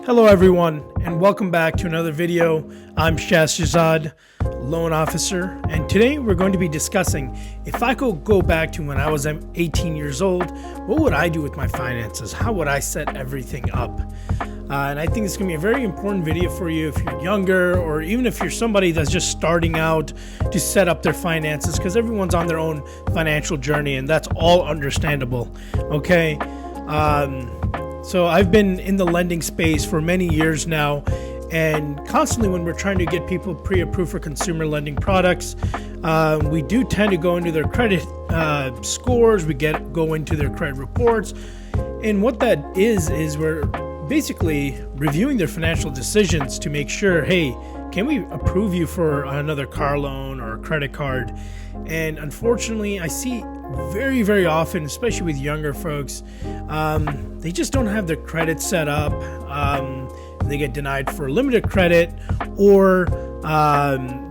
Hello everyone, and welcome back to another video. I'm Shaz Shahzad, loan officer, and today we're going to be discussing if I could go back to when I was 18 years old, what would I do with my finances? How would I set everything up? And I think it's going to be a very important video for you if you're younger, or even if you're somebody that's just starting out to set up their finances, because everyone's on their own financial journey, and that's all understandable. Okay. So I've been in the lending space for many years now, and constantly when we're trying to get people pre-approved for consumer lending products, we do tend to go into their credit scores, go into their credit reports, and what that is we're basically reviewing their financial decisions to make sure, hey, can we approve you for another car loan or a credit card? And unfortunately, I see very, very often, especially with younger folks, they just don't have their credit set up. They get denied for limited credit, or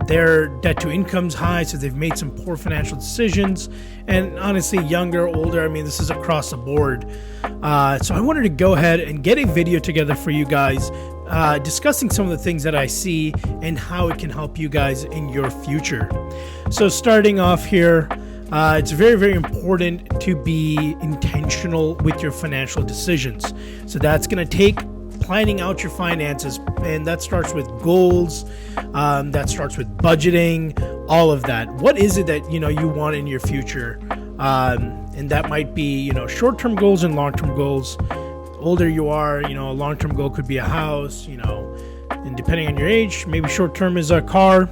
their debt to income's high, so they've made some poor financial decisions. And honestly, younger, older, I mean, this is across the board. So I wanted to go ahead and get a video together for you guys, discussing some of the things that I see and how it can help you guys in your future. So starting off here, it's very, very important to be intentional with your financial decisions. So that's going to take planning out your finances, and that starts with goals, that starts with budgeting, all of that. What is it that you want in your future? And that might be short-term goals and long-term goals. Older you are, a long-term goal could be a house, and depending on your age, maybe short-term is a car.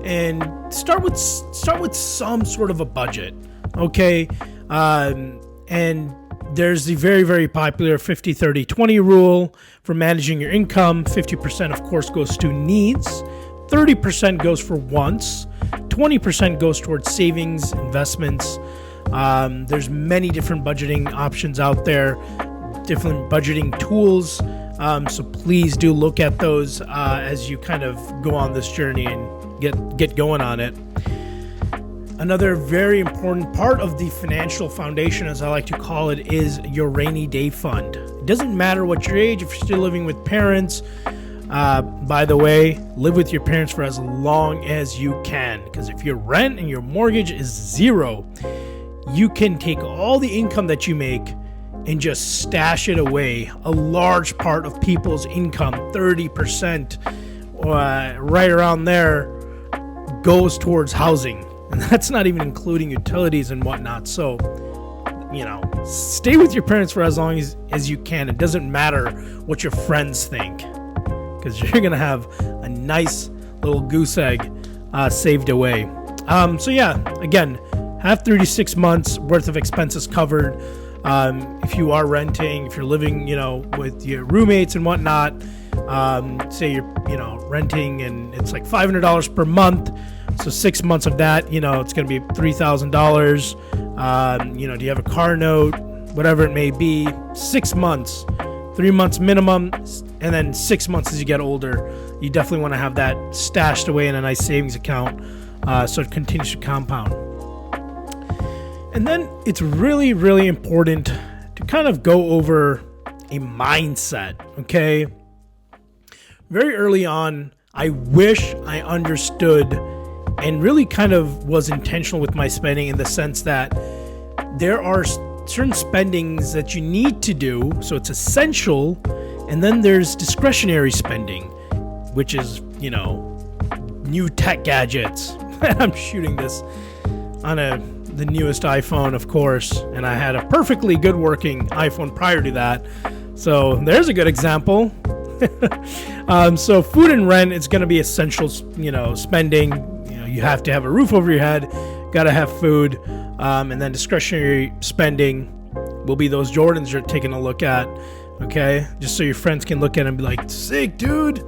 And start with some sort of a budget, okay? And there's the very, very popular 50-30-20 rule for managing your income. 50%, of course, goes to needs, 30% goes for wants, 20% goes towards savings, investments. There's many different budgeting options out there, different budgeting tools. So please do look at those as you kind of go on this journey and get going on it. Another very important part of the financial foundation, as I like to call it, is your rainy day fund. It doesn't matter what your age, if you're still living with parents. By the way, live with your parents for as long as you can, because if your rent and your mortgage is zero, you can take all the income that you make and just stash it away. A large part of people's income, 30%, right around there, goes towards housing. And that's not even including utilities and whatnot. So, stay with your parents for as long as you can. It doesn't matter what your friends think, because you're going to have a nice little goose egg saved away. So yeah, again, have 36 months worth of expenses covered. If you are renting, if you're living, with your roommates and whatnot, say you're, renting and it's like $500 per month. So 6 months of that, it's going to be $3,000. Do you have a car note, whatever it may be, 6 months, 3 months minimum, and then 6 months as you get older. You definitely want to have that stashed away in a nice savings account, so it continues to compound. And then it's really, really important to kind of go over a mindset, okay? Very early on, I wish I understood and really kind of was intentional with my spending, in the sense that there are certain spendings that you need to do, so it's essential, and then there's discretionary spending, which is, new tech gadgets. I'm shooting this on the newest iPhone, of course, and I had a perfectly good working iPhone prior to that. So there's a good example. So food and rent, it's going to be essential, spending. You have to have a roof over your head, got to have food, and then discretionary spending will be those Jordans you're taking a look at, okay? Just so your friends can look at it and be like, sick, dude.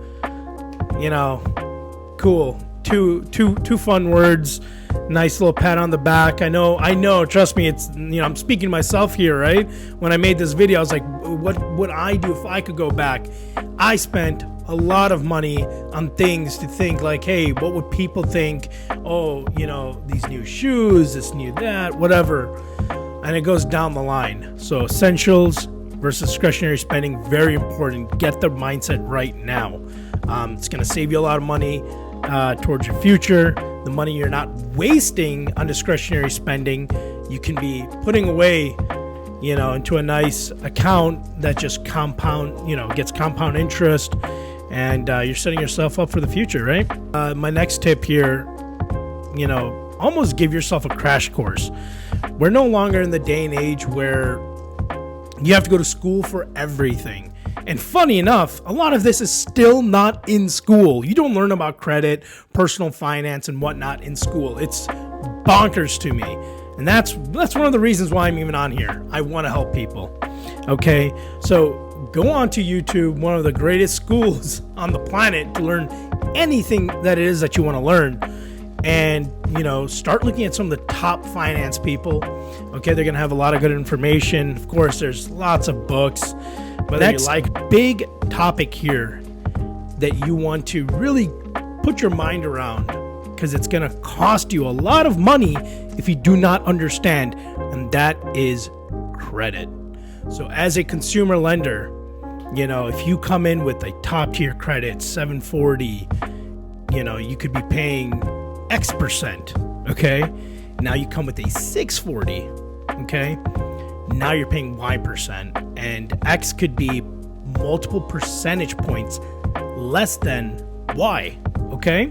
Cool. Two fun words. Nice little pat on the back. I know, trust me, it's, I'm speaking to myself here, right? When I made this video, I was like, what would I do if I could go back? I spent a lot of money on things to think like, hey, what would people think? Oh, these new shoes, this new that, whatever. And it goes down the line. So essentials, versus discretionary spending, very important. Get the mindset right now. It's going to save you a lot of money towards your future. The money you're not wasting on discretionary spending, you can be putting away, into a nice account that just gets compound interest, and you're setting yourself up for the future, right? My next tip here, almost give yourself a crash course. We're no longer in the day and age where you have to go to school for everything. And funny enough, a lot of this is still not in school. You don't learn about credit, personal finance, and whatnot in school. It's bonkers to me. And that's one of the reasons why I'm even on here. I want to help people. Okay, so go on to YouTube, one of the greatest schools on the planet, to learn anything that it is that you want to learn. And, start looking at some of the top finance people. Okay, they're going to have a lot of good information. Of course, there's lots of books. But that's like big topic here that you want to really put your mind around, because it's going to cost you a lot of money if you do not understand, and that is credit. So as a consumer lender, if you come in with a top tier credit, 740, you could be paying X percent, okay? Now you come with a 640, okay? Now you're paying Y percent, and X could be multiple percentage points less than Y, okay?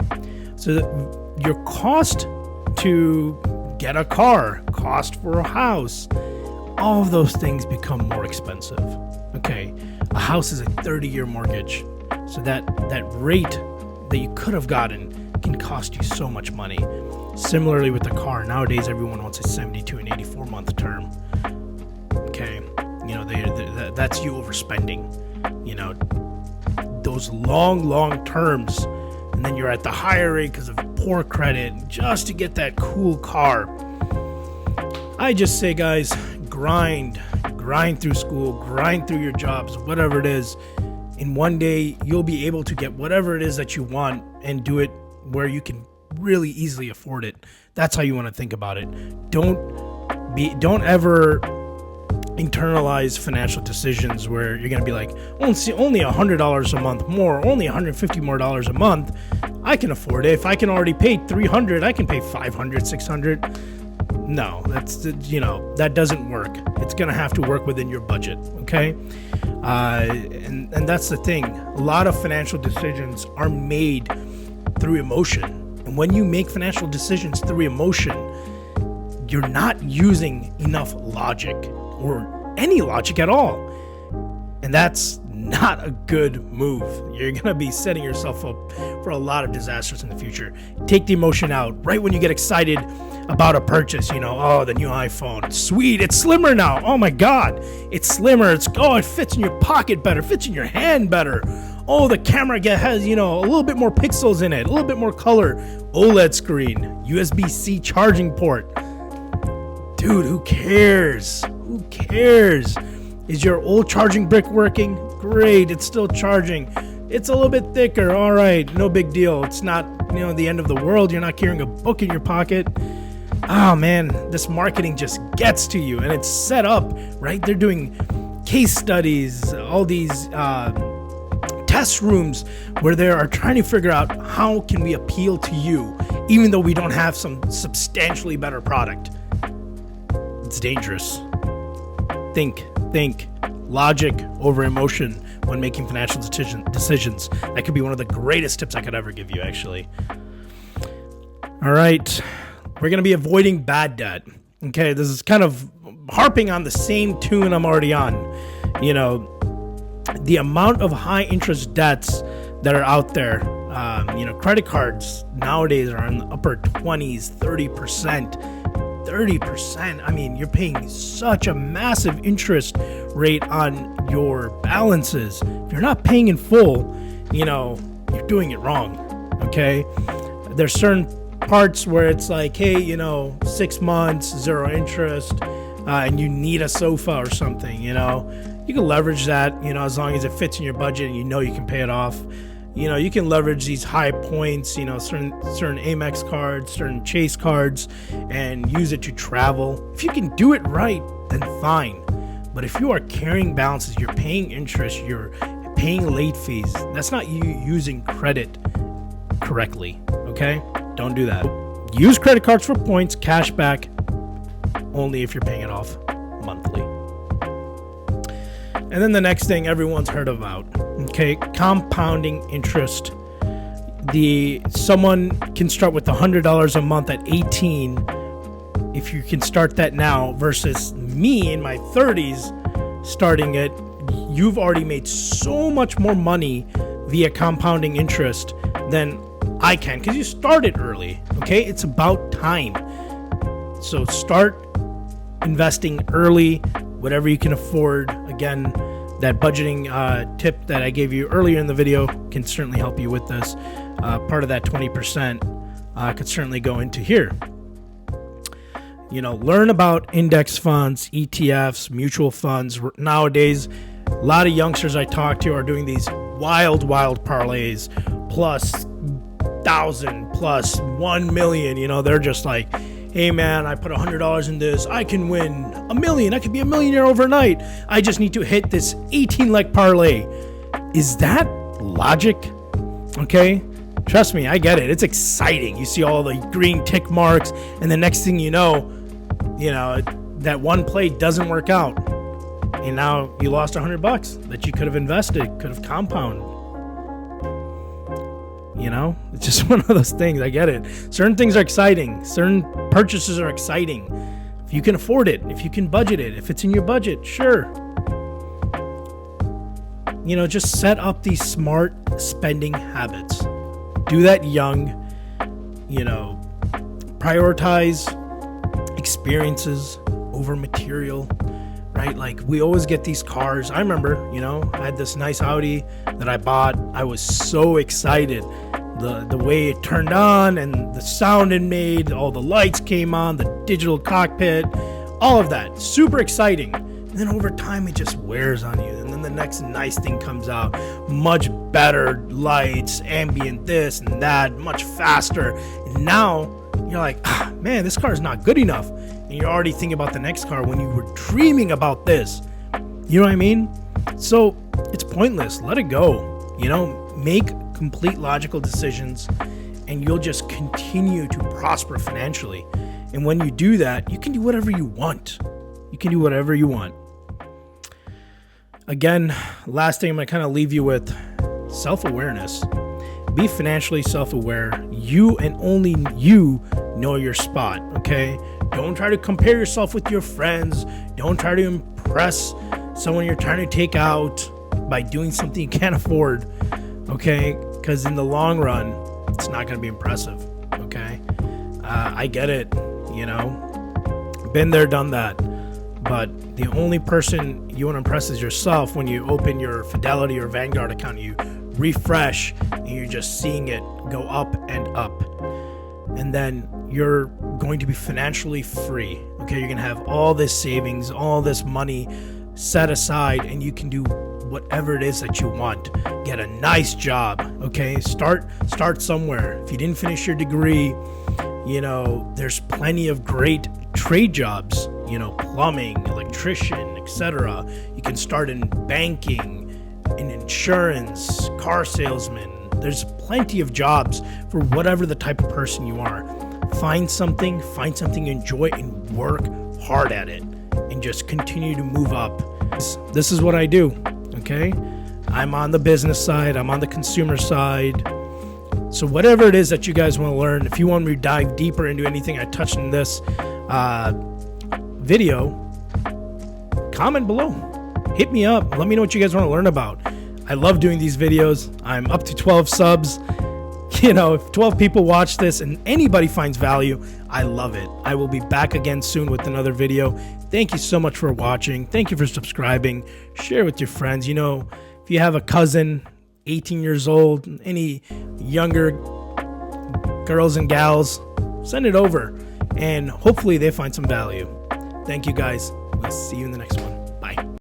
So your cost to get a car, cost for a house, all of those things become more expensive, okay? A house is a 30-year mortgage, so that rate that you could have gotten can cost you so much money. Similarly with the car, nowadays everyone wants a 72 and 84-month term. Okay, that's you overspending. Those long terms, and then you're at the higher rate because of poor credit just to get that cool car. I just say, guys, grind through school, grind through your jobs, whatever it is. In one day, you'll be able to get whatever it is that you want and do it where you can really easily afford it. That's how you want to think about it. Don't ever internalize financial decisions where you're going to be like, only $100 a month more, only $150 more a month. I can afford it. If I can already pay $300, I can pay $500, $600. No, that doesn't work. It's going to have to work within your budget. Okay. And that's the thing. A lot of financial decisions are made through emotion. And when you make financial decisions through emotion, you're not using enough logic or any logic at all. And that's not a good move. You're going to be setting yourself up for a lot of disasters in the future. Take the emotion out right when you get excited about a purchase. The new iPhone. Sweet. It's slimmer now. Oh my God. It's slimmer. It fits in your pocket better. Fits in your hand better. Oh, the camera has, a little bit more pixels in it. A little bit more color. OLED screen. USB-C charging port. Dude, who cares? Who cares? Is your old charging brick working? Great, it's still charging. It's a little bit thicker. All right, no big deal. It's not, the end of the world. You're not carrying a book in your pocket. Oh man, this marketing just gets to you, and it's set up, right? They're doing case studies, all these test rooms where they are trying to figure out how can we appeal to you, even though we don't have some substantially better product. It's dangerous. Think logic over emotion when making financial decisions. That could be one of the greatest tips I could ever give you, actually. All right, we're going to be avoiding bad debt. Okay, this is kind of harping on the same tune I'm already on. The amount of high interest debts that are out there, credit cards nowadays are in the upper 20s, 30%. 30%. I mean, you're paying such a massive interest rate on your balances. If you're not paying in full, you're doing it wrong. Okay. There's certain parts where it's like, hey, 6 months, 0 interest, and you need a sofa or something, you can leverage that, as long as it fits in your budget and you can pay it off. You can leverage these high points, certain Amex cards, certain Chase cards, and use it to travel. If you can do it right, then fine. But if you are carrying balances, you're paying interest, you're paying late fees, that's not you using credit correctly, okay? Don't do that. Use credit cards for points, cash back, only if you're paying it off monthly. And then the next thing everyone's heard about, okay, compounding interest. Someone can start with $100 a month at 18 if you can start that now, versus me in my 30s starting it. You've already made so much more money via compounding interest than I can, because you started early. Okay, it's about time. So start investing early, whatever you can afford. Again, that budgeting tip that I gave you earlier in the video can certainly help you with this. Part of that 20% could certainly go into here. You know, learn about index funds, ETFs, mutual funds. Nowadays, a lot of youngsters I talk to are doing these wild parlays, plus 1,000, plus 1 million. You know, they're just like, hey man, I put $100 in this, I can win $1 million. I could be a millionaire overnight. I just need to hit this 18 leg parlay. Is that logic? Okay, trust me, I get it. It's exciting. You see all the green tick marks, and the next thing you know, that one play doesn't work out, and now you lost $100 that you could have invested, could have compounded. You know, it's just one of those things. I get it. Certain things are exciting. Certain purchases are exciting. If you can afford it, if you can budget it, if it's in your budget, sure. You know, just set up these smart spending habits. Do that young. You know, prioritize experiences over material, right? Like, we always get these cars. I remember, I had this nice Audi that I bought. I was so excited. The way it turned on and the sound it made, all the lights came on, the digital cockpit, all of that. Super exciting. And then over time, it just wears on you. And then the next nice thing comes out. Much better lights, ambient this and that, much faster. And now you're like, man, this car is not good enough. And you're already thinking about the next car when you were dreaming about this. You know what I mean? So it's pointless. Let it go. Make complete logical decisions, and you'll just continue to prosper financially. And when you do that, you can do whatever you want. Again, last thing I'm going to kind of leave you with, self-awareness. Be financially self-aware. You and only you know your spot, okay? Don't try to compare yourself with your friends. Don't try to impress someone you're trying to take out by doing something you can't afford, okay? Because in the long run, it's not going to be impressive, okay? I get it, been there, done that. But the only person you want to impress is yourself. When you open your Fidelity or Vanguard account, you refresh, and you're just seeing it go up and up. And then you're going to be financially free, okay? You're going to have all this savings, all this money set aside, and you can do whatever it is that you want. Get a nice job, okay? Start somewhere. If you didn't finish your degree, there's plenty of great trade jobs, plumbing, electrician, etc. You can start in banking, in insurance, car salesman. There's plenty of jobs for whatever the type of person you are. Find something you enjoy, and work hard at it, and just continue to move up. This is what I do, okay? I'm on the business side, I'm on the consumer side. So whatever it is that you guys want to learn, if you want me to dive deeper into anything I touched in this video, comment below. Hit me up. Let me know what you guys want to learn about. I love doing these videos. I'm up to 12 subs. If 12 people watch this and anybody finds value, I love it. I will be back again soon with another video. Thank you so much for watching. Thank you for subscribing. Share with your friends. If you have a cousin, 18 years old, any younger girls and gals, send it over, and hopefully they find some value. Thank you guys. I'll see you in the next one.